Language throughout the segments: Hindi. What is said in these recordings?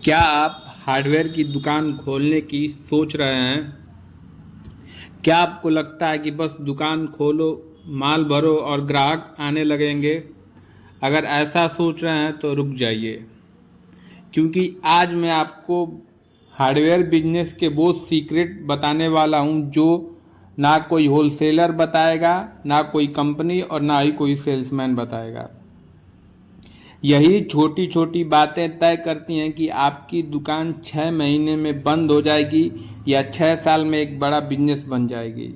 क्या आप हार्डवेयर की दुकान खोलने की सोच रहे हैं? क्या आपको लगता है कि बस दुकान खोलो, माल भरो और ग्राहक आने लगेंगे? अगर ऐसा सोच रहे हैं तो रुक जाइए, क्योंकि आज मैं आपको हार्डवेयर बिजनेस के वो सीक्रेट बताने वाला हूँ जो ना कोई होलसेलर बताएगा, ना कोई कंपनी और ना ही कोई सेल्समैन बताएगा। यही छोटी छोटी बातें तय करती हैं कि आपकी दुकान 6 महीने में बंद हो जाएगी या 6 साल में एक बड़ा बिजनेस बन जाएगी।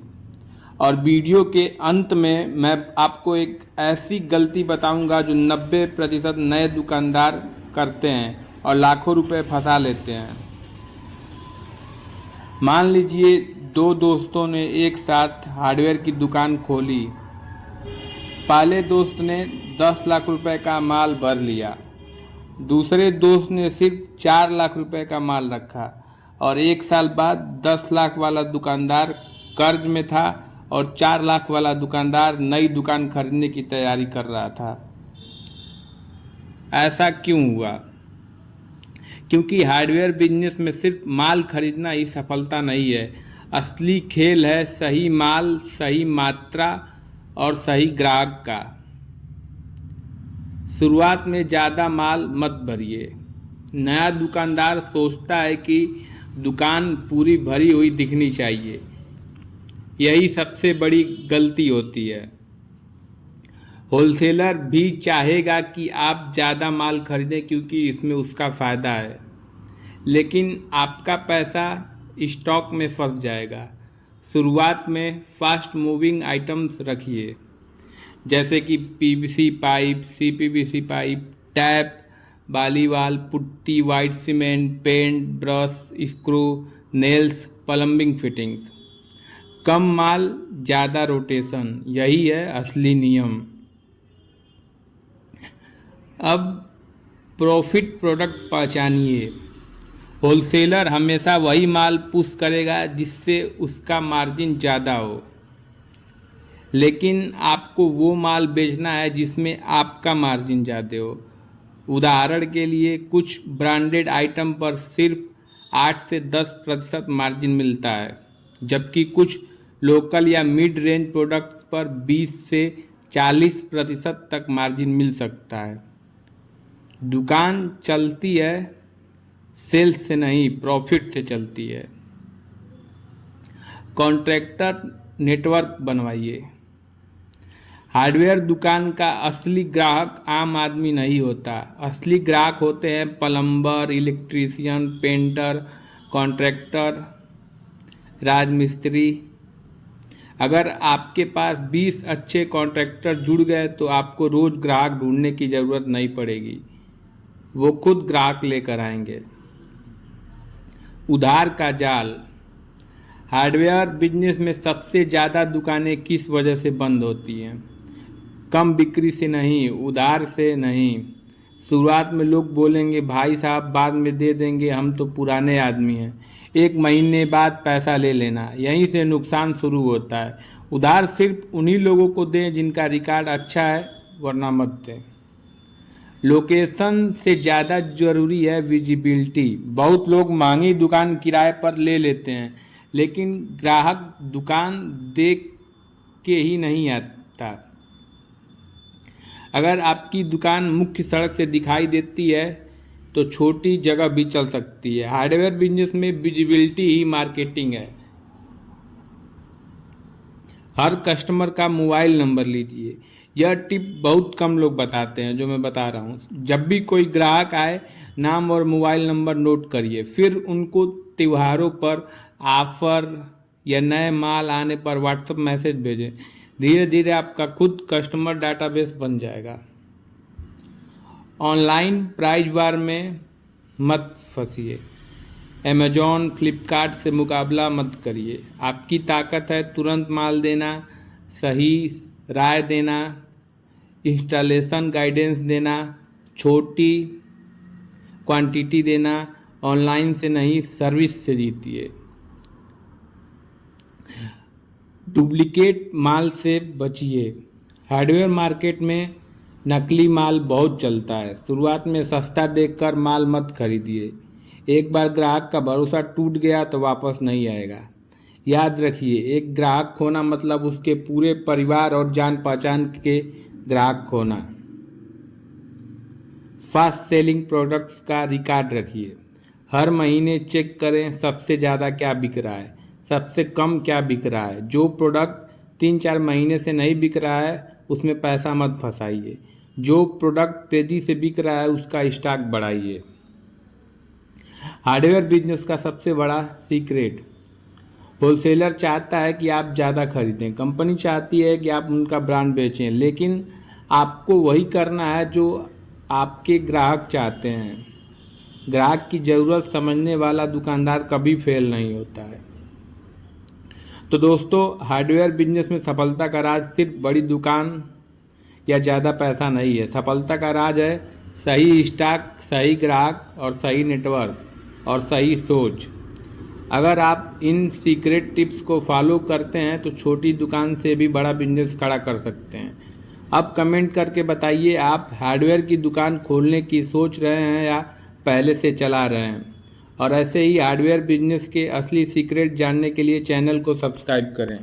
और वीडियो के अंत में मैं आपको एक ऐसी गलती बताऊंगा जो 90% नए दुकानदार करते हैं और लाखों रुपए फंसा लेते हैं। मान लीजिए दो दोस्तों ने एक साथ हार्डवेयर की दुकान खोली। पहले दोस्त ने 10 लाख रुपए का माल भर लिया, दूसरे दोस्त ने सिर्फ 4 लाख रुपए का माल रखा और 1 साल बाद 10 लाख वाला दुकानदार कर्ज में था और 4 लाख वाला दुकानदार नई दुकान खरीदने की तैयारी कर रहा था। ऐसा क्यों हुआ? क्योंकि हार्डवेयर बिजनेस में सिर्फ माल खरीदना ही सफलता नहीं है। असली खेल है सही माल, सही मात्रा और सही ग्राहक का। शुरुआत में ज़्यादा माल मत भरिए। नया दुकानदार सोचता है कि दुकान पूरी भरी हुई दिखनी चाहिए। यही सबसे बड़ी गलती होती है। होलसेलर भी चाहेगा कि आप ज़्यादा माल खरीदें क्योंकि इसमें उसका फ़ायदा है, लेकिन आपका पैसा स्टॉक में फंस जाएगा। शुरुआत में फास्ट मूविंग आइटम्स रखिए, जैसे कि PVC pipe, CPVC pipe, tap, ball valve, putty, white cement, paint, brush, screw, nails, plumbing fittings. कम माल ज़्यादा रोटेशन, यही है असली नियम। अब प्रॉफिट प्रोडक्ट पहचानिए। होलसेलर हमेशा वही माल पुश करेगा जिससे उसका मार्जिन ज़्यादा हो, लेकिन आपको वो माल बेचना है जिसमें आपका मार्जिन ज़्यादा हो। उदाहरण के लिए कुछ ब्रांडेड आइटम पर सिर्फ 8 से 10% मार्जिन मिलता है, जबकि कुछ लोकल या मिड रेंज प्रोडक्ट्स पर 20 से 40% तक मार्जिन मिल सकता है। दुकान चलती है सेल्स से नहीं, प्रॉफिट से चलती है। कॉन्ट्रैक्टर नेटवर्क बनवाइए। हार्डवेयर दुकान का असली ग्राहक आम आदमी नहीं होता। असली ग्राहक होते हैं प्लम्बर, इलेक्ट्रीशियन, पेंटर, कॉन्ट्रैक्टर, राजमिस्त्री। अगर आपके पास 20 अच्छे कॉन्ट्रैक्टर जुड़ गए तो आपको रोज़ ग्राहक ढूंढने की ज़रूरत नहीं पड़ेगी, वो खुद ग्राहक लेकर आएंगे। उधार का जाल। हार्डवेयर बिजनेस में सबसे ज़्यादा दुकानें किस वजह से बंद होती हैं? कम बिक्री से नहीं, उधार से नहीं। शुरुआत में लोग बोलेंगे भाई साहब बाद में दे देंगे, हम तो पुराने आदमी हैं, 1 महीने बाद पैसा ले लेना। यहीं से नुकसान शुरू होता है। उधार सिर्फ उन्हीं लोगों को दें जिनका रिकॉर्ड अच्छा है, वरना मत दें। लोकेशन से ज़्यादा ज़रूरी है विजिबिलिटी। बहुत लोग महंगी दुकान किराए पर ले लेते हैं, लेकिन ग्राहक दुकान देख के ही नहीं आता। अगर आपकी दुकान मुख्य सड़क से दिखाई देती है तो छोटी जगह भी चल सकती है। हार्डवेयर बिजनेस में विजिबिलिटी ही मार्केटिंग है। हर कस्टमर का मोबाइल नंबर लीजिए। यह टिप बहुत कम लोग बताते हैं, जो मैं बता रहा हूँ। जब भी कोई ग्राहक आए, नाम और मोबाइल नंबर नोट करिए, फिर उनको त्योहारों पर, ऑफर या नए माल आने पर व्हाट्सएप मैसेज भेजें। धीरे धीरे आपका खुद कस्टमर डाटाबेस बन जाएगा। ऑनलाइन प्राइस वार में मत फंसिए। अमेजॉन, फ्लिपकार्ट से मुकाबला मत करिए। आपकी ताकत है तुरंत माल देना, सही राय देना, इंस्टॉलेशन गाइडेंस देना, छोटी क्वांटिटी देना। ऑनलाइन से नहीं, सर्विस से जीतिए। डुप्लीकेट माल से बचिए। हार्डवेयर मार्केट में नकली माल बहुत चलता है। शुरुआत में सस्ता देखकर माल मत खरीदिए। एक बार ग्राहक का भरोसा टूट गया तो वापस नहीं आएगा। याद रखिए, एक ग्राहक खोना मतलब उसके पूरे परिवार और जान पहचान के ग्राहक खोना। फास्ट सेलिंग प्रोडक्ट्स का रिकॉर्ड रखिए। हर महीने चेक करें सबसे ज़्यादा क्या बिक रहा है, सबसे कम क्या बिक रहा है। जो प्रोडक्ट 3-4 महीने से नहीं बिक रहा है उसमें पैसा मत फंसाइए। जो प्रोडक्ट तेज़ी से बिक रहा है उसका स्टॉक बढ़ाइए। हार्डवेयर बिजनेस का सबसे बड़ा सीक्रेट, होलसेलर चाहता है कि आप ज़्यादा खरीदें, कंपनी चाहती है कि आप उनका ब्रांड बेचें, लेकिन आपको वही करना है जो आपके ग्राहक चाहते हैं। ग्राहक की ज़रूरत समझने वाला दुकानदार कभी फेल नहीं होता है। तो दोस्तों, हार्डवेयर बिजनेस में सफलता का राज सिर्फ बड़ी दुकान या ज़्यादा पैसा नहीं है। सफलता का राज है सही स्टॉक, सही ग्राहक और सही नेटवर्क और सही सोच। अगर आप इन सीक्रेट टिप्स को फॉलो करते हैं तो छोटी दुकान से भी बड़ा बिजनेस खड़ा कर सकते हैं। अब कमेंट करके बताइए, आप हार्डवेयर की दुकान खोलने की सोच रहे हैं या पहले से चला रहे हैं। और ऐसे ही हार्डवेयर बिजनेस के असली सीक्रेट जानने के लिए चैनल को सब्सक्राइब करें।